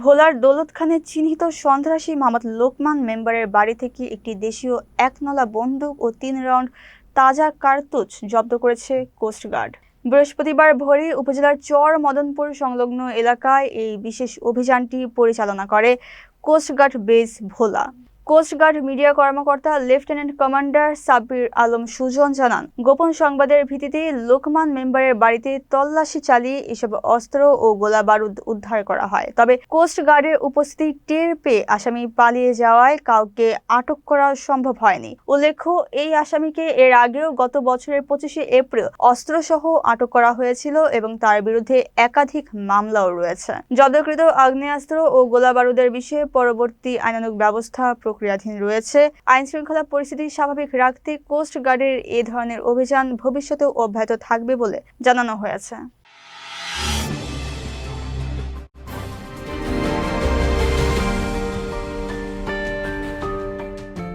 ভোলার দৌলতখানে চিহ্নিত সন্ত্রাসী মোহাম্মদ লোকমান মেম্বারের বাড়ি থেকে একটি দেশীয় একনলা বন্দুক ও ৩ রাউন্ড তাজা কার্তুজ জব্দ করেছে কোস্টগার্ড। বৃহস্পতিবার ভোরে উপজেলার চর মদনপুর সংলগ্ন এলাকায় এই বিশেষ অভিযানটি পরিচালনা করে কোস্টগার্ড বেস ভোলা। কোস্টগার্ড মিডিয়া কর্মকর্তা লেফটেন্যান্ট কমান্ডার সাব্বির আলম সুজন জানান, গোপন সংবাদের ভিত্তিতে লোকমান মেম্বারের বাড়িতে তল্লাশি চালিয়ে এসব অস্ত্র ও গোলা বারুদ উদ্ধার করা হয়। তবে কোস্টগার্ডের উপস্থিতি টের পেয়ে আসামি পালিয়ে যাওয়ায় কাউকে আটক করা সম্ভব হয়নি। উল্লেখ্য, এই আসামিকে এর আগেও গত বছরের 25শে এপ্রিল অস্ত্রসহ আটক করা হয়েছিল এবং তার বিরুদ্ধে একাধিক মামলাও রয়েছে। জব্দকৃত আগ্নেয়াস্ত্র ও গোলা বারুদের বিষয়ে পরবর্তী আইনানুগ ব্যবস্থা প্রক্রিয়াধীন রয়েছে। আইনশৃঙ্খলা পরিস্থিতি স্বাভাবিক রাখতে কোস্টগার্ডের এ ধরনের অভিযান ভবিষ্যতেও অব্যাহত থাকবে বলে জানানো হয়েছে।